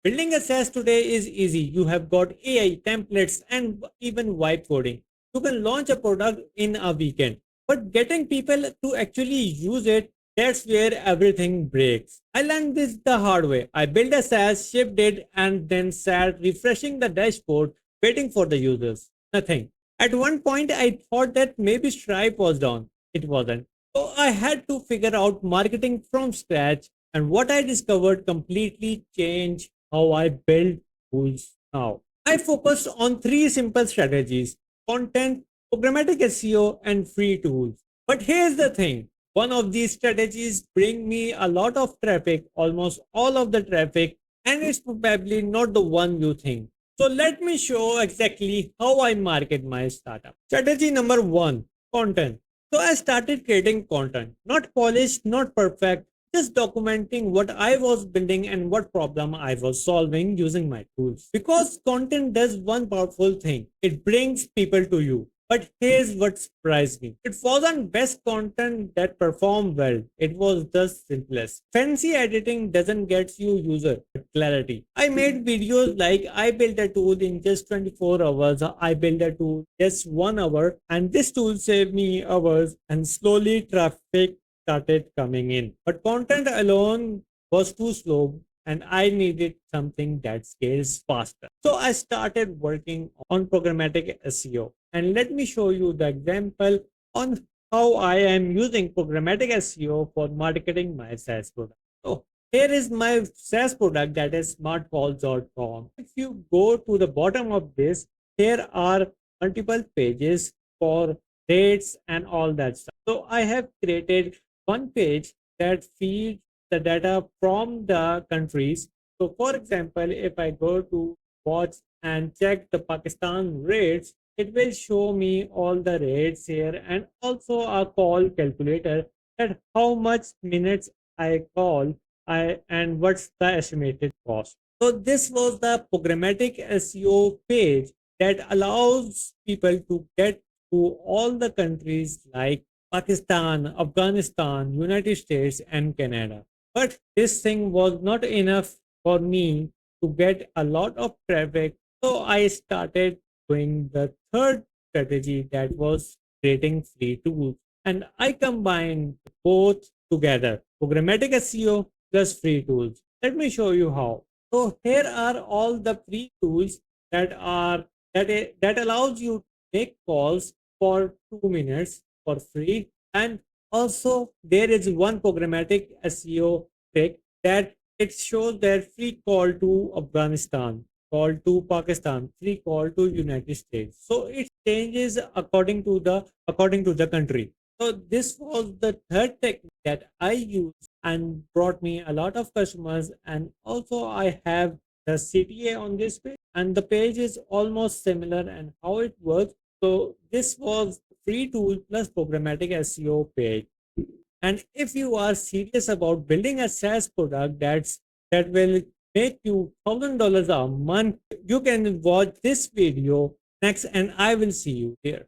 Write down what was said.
Building a SaaS today is easy. You have got AI, templates, and even vibe coding. You can launch a product in a weekend. But getting people to actually use it, that's where everything breaks. I learned this the hard way. I built a SaaS, shipped it, and then sat refreshing the dashboard, waiting for the users. Nothing. At one point, I thought that maybe Stripe was down. It wasn't. So I had to figure out marketing from scratch, and what I discovered completely changed how I build tools now. I focused on three simple strategies: content, programmatic SEO, and free tools. But here's the thing: one of these strategies bring me a lot of traffic, almost all of the traffic, and it's probably not the one you think. So let me show exactly how I market my startup. Strategy number one: content. So I started creating content, not polished, not perfect, just documenting what I was building and what problem I was solving using my tools. Because content does one powerful thing: it brings people to you. But here's what surprised me: it wasn't best content that performed well, it was just simplest. Fancy editing doesn't get you user clarity. I made videos like I built a tool in just 24 hours, I built a tool just 1 hour, and this tool saved me hours, and slowly traffic started coming in. But content alone was too slow, and I needed something that scales faster. So I started working on programmatic SEO. And let me show you the example on how I am using programmatic SEO for marketing my SaaS product. So here is my SaaS product, that is smartcalls.com. If you go to the bottom of this, here are multiple pages for rates and all that stuff. So I have created one page that feeds the data from the countries. So for example, if I go to watch and check the Pakistan rates, it will show me all the rates here, and also a call calculator, that how much minutes I call I and what's the estimated cost. So this was the programmatic SEO page that allows people to get to all the countries like Pakistan, Afghanistan, United States, and Canada. But this thing was not enough for me to get a lot of traffic. So I started doing the third strategy, that was creating free tools. And I combined both together: programmatic SEO plus free tools. Let me show you how. So here are all the free tools that are that allows you to make calls for 2 minutes for free. And also there is one programmatic SEO trick that it shows that free call to Afghanistan, call to Pakistan, free call to United States. So it changes according to the country. So this was the third technique that I used and brought me a lot of customers. And also I have the CTA on this page, and the page is almost similar and how it works. So this was free tool plus programmatic SEO page. And if you are serious about building a SaaS product that will make you $1,000 a month, you can watch this video next, and I will see you there.